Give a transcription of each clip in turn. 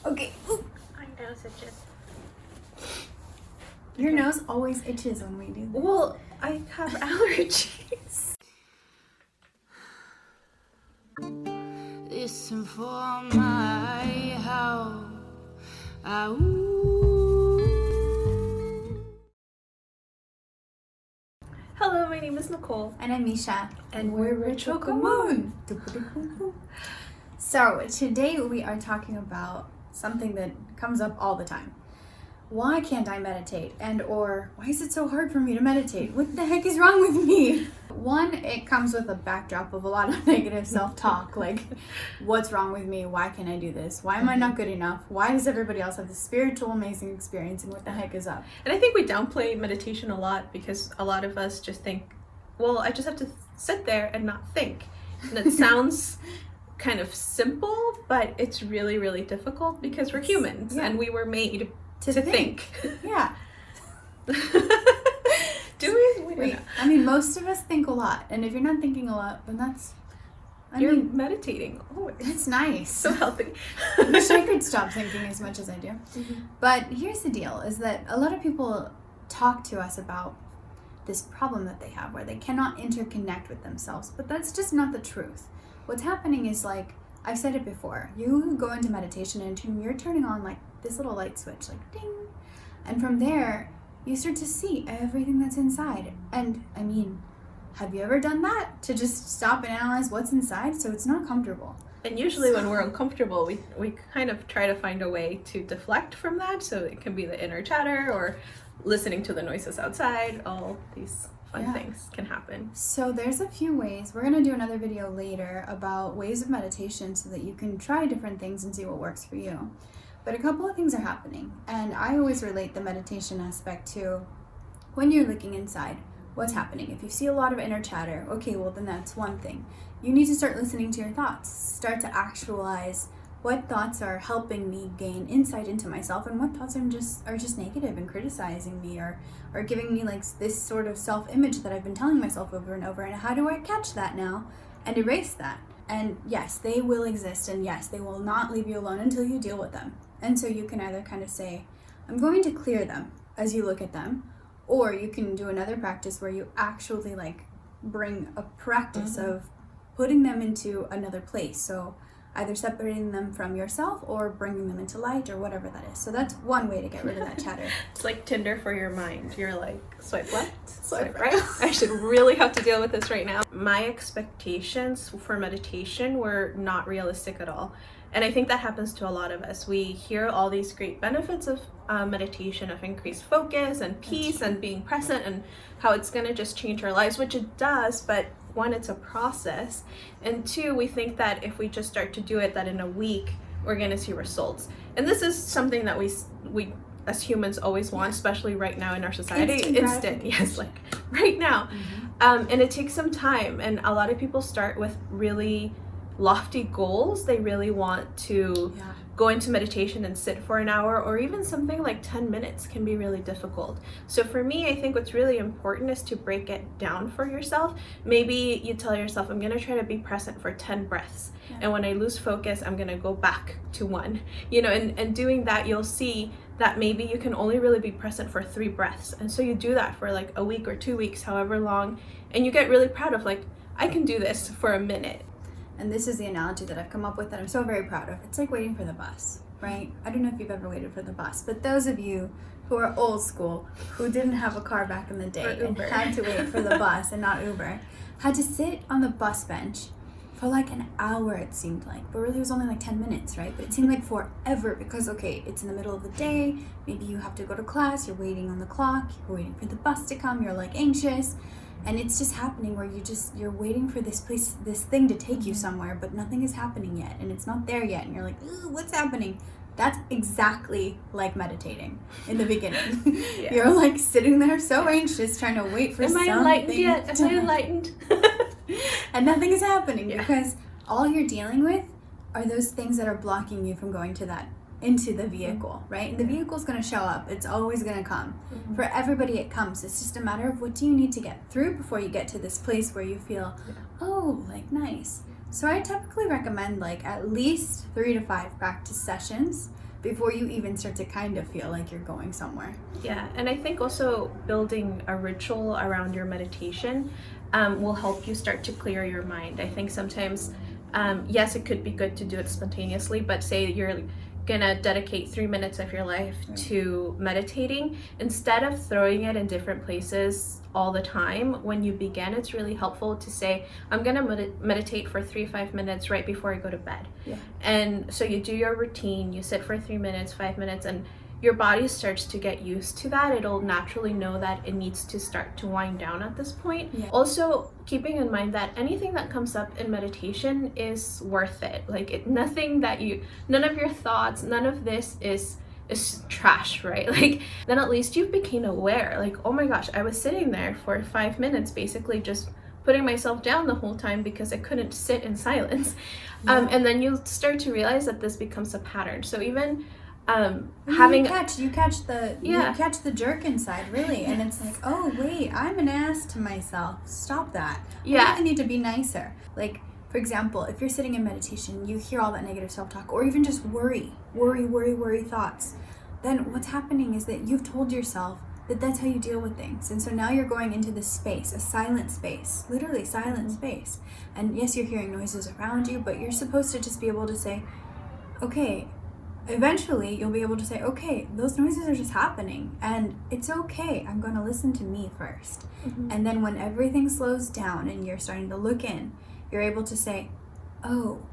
Okay. Ooh. My nose itches. Your nose always itches when we do this. Well, I have allergies. Listen for my how. Hello, my name is Nicole. And I'm Misha. And we're Ritual Común. So today we are talking about something that comes up all the time. Why can't I meditate? Or why is it so hard for me to meditate? What the heck is wrong with me? One, it comes with a backdrop of a lot of negative self-talk, like, what's wrong with me? Why can't I do this? Why am I not good enough? Why does everybody else have this spiritual, amazing experience, and what the heck is up? And I think we downplay meditation a lot because a lot of us just think, well, I just have to sit there and not think. And it sounds kind of simple, but it's really, really difficult because we're humans and we were made to think. Yeah. Do we? We don't know. I mean, most of us think a lot, and if you're not thinking a lot, then that's... You're meditating. Oh, it's nice. So healthy. I wish I could stop thinking as much as I do. Mm-hmm. But here's the deal, is that a lot of people talk to us about this problem that they have where they cannot interconnect with themselves, but that's just not the truth. What's happening is, like, I've said it before, you go into meditation and you're turning on, like, this little light switch, like, ding, and from there, you start to see everything that's inside. And, I mean, have you ever done that? To just stop and analyze what's inside? So it's not comfortable. And usually when we're uncomfortable, we kind of try to find a way to deflect from that. So it can be the inner chatter or listening to the noises outside. All these fun things can happen. So there's a few ways. We're going to do another video later about ways of meditation so that you can try different things and see what works for you. But a couple of things are happening, and I always relate the meditation aspect to when you're looking inside, what's happening. If you see a lot of inner chatter, okay, well then that's one thing. You need to start listening to your thoughts. Start to actualize what thoughts are helping me gain insight into myself and what thoughts are just negative and criticizing me or giving me like this sort of self-image that I've been telling myself over and over, and how do I catch that now and erase that? And yes, they will exist, and yes, they will not leave you alone until you deal with them. And so you can either kind of say, I'm going to clear them as you look at them, or you can do another practice where you actually like bring a practice of putting them into another place. So either separating them from yourself or bringing them into light or whatever that is. So that's one way to get rid of that chatter. It's like Tinder for your mind. You're like, swipe left, swipe right. I should really have to deal with this right now. My expectations for meditation were not realistic at all. And I think that happens to a lot of us. We hear all these great benefits of meditation, of increased focus and peace and being present, and how it's going to just change our lives, which it does. But one, it's a process. And two, we think that if we just start to do it, that in a week, we're going to see results. And this is something that we as humans always want, especially right now in our society. Instant, yes, like right now. And it takes some time. And a lot of people start with really lofty goals. They really want to go into meditation and sit for an hour, or even something like 10 minutes can be really difficult. So for me, I think what's really important is to break it down for yourself. Maybe you tell yourself, I'm going to try to be present for 10 breaths. And when I lose focus, I'm going to go back to 1. And doing that, you'll see that maybe you can only really be present for 3 breaths. And so you do that for like a week or 2 weeks, however long, and you get really proud of, like, I can do this for a minute. And this is the analogy that I've come up with that I'm so very proud of. It's like waiting for the bus, right? I don't know if you've ever waited for the bus, but those of you who are old school, who didn't have a car back in the day and had to wait for the bus and not Uber, had to sit on the bus bench for like an hour, it seemed like. But really it was only like 10 minutes, right? But it seemed like forever because, okay, it's in the middle of the day, maybe you have to go to class, you're waiting on the clock, you're waiting for the bus to come, you're like anxious. And it's just happening where you're waiting for this thing to take you somewhere, but nothing is happening yet, and it's not there yet, and you're like, ooh, what's happening? That's exactly like meditating in the beginning. You're like sitting there so anxious, trying to wait for something. Am I enlightened yet? Am I enlightened? And nothing is happening because all you're dealing with are those things that are blocking you from going into the vehicle, right? And the vehicle's going to show up. It's always going to come. For everybody it comes. It's just a matter of what do you need to get through before you get to this place where you feel, oh, like nice. So I typically recommend like at least 3 to 5 practice sessions before you even start to kind of feel like you're going somewhere. Yeah, and I think also building a ritual around your meditation will help you start to clear your mind. I think sometimes, yes, it could be good to do it spontaneously, but say you're gonna dedicate 3 minutes of your life to meditating, instead of throwing it in different places all the time, when you begin, it's really helpful to say, I'm gonna meditate for 3-5 minutes right before I go to bed. Yeah. And so you do your routine, you sit for 3 minutes, 5 minutes, and your body starts to get used to that. It'll naturally know that it needs to start to wind down at this point. Yeah. Also, keeping in mind that anything that comes up in meditation is worth it. Like none of your thoughts, none of this is trash, right? Like, then at least you became aware, like, oh my gosh, I was sitting there for 5 minutes, basically just putting myself down the whole time because I couldn't sit in silence. Yeah. And then you start to realize that this becomes a pattern. So even having you catch the jerk inside, really, and it's like, oh wait, I'm an ass to myself. Stop that. I need to be nicer. Like, for example, if you're sitting in meditation, you hear all that negative self-talk, or even just worry thoughts, then what's happening is that you've told yourself that that's how you deal with things. And so now you're going into this space, a silent space, literally silent space. And yes, you're hearing noises around you, but you're supposed to just be able to say, okay, eventually you'll be able to say, okay, those noises are just happening and it's okay. I'm going to listen to me first. And then when everything slows down and you're starting to look in, you're able to say, oh,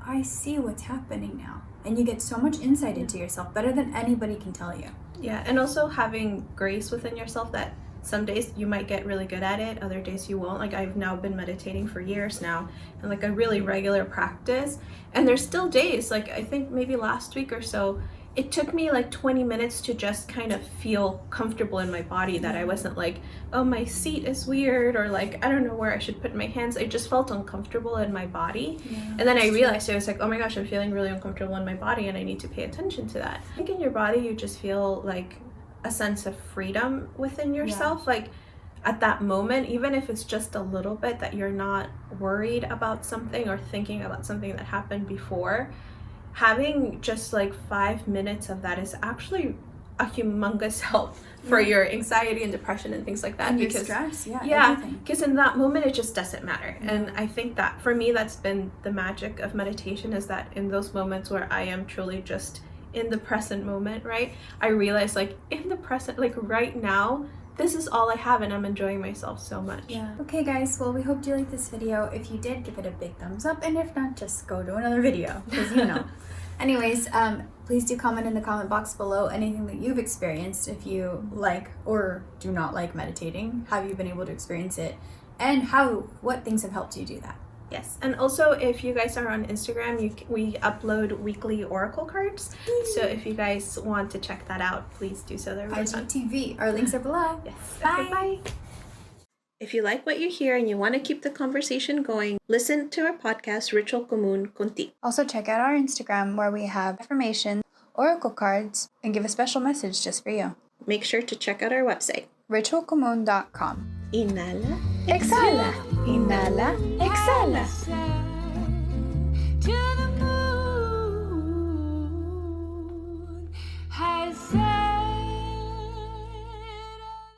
I see what's happening now. And you get so much insight into yourself, better than anybody can tell you. Yeah, and also having grace within yourself that some days you might get really good at it, other days you won't. Like, I've now been meditating for years now, and like a really regular practice. And there's still days, like I think maybe last week or so, it took me like 20 minutes to just kind of feel comfortable in my body, that I wasn't like, oh, my seat is weird, or like, I don't know where I should put my hands. I just felt uncomfortable in my body. And then I realized, I was like, oh my gosh, I'm feeling really uncomfortable in my body and I need to pay attention to that. I think in your body, you just feel like a sense of freedom within yourself. Like at that moment, even if it's just a little bit, that you're not worried about something or thinking about something that happened before. Having just like 5 minutes of that is actually a humongous help for your anxiety and depression and things like that. And because your stress, because in that moment it just doesn't matter. And I think that for me, that's been the magic of meditation, is that in those moments where I am truly just in the present moment, right, I realize, like, in the present, like right now, this is all I have and I'm enjoying myself so much. Okay guys, well, we hope you liked this video. If you did, give it a big thumbs up, and if not, just go to another video, because you know. Anyways, please do comment in the comment box below anything that you've experienced, if you like or do not like meditating. Have you been able to experience it, and what things have helped you do that? Yes, and also if you guys are on Instagram, we upload weekly oracle cards. So if you guys want to check that out, please do so. They're really fun. IGTV. Our links are below. Yes. Bye. Okay, bye. If you like what you hear and you want to keep the conversation going, listen to our podcast, Ritual Común Contigo. Also check out our Instagram, where we have affirmation, oracle cards, and give a special message just for you. Make sure to check out our website, ritualcomún.com. Inhala, Exhala. Inhala, exhala.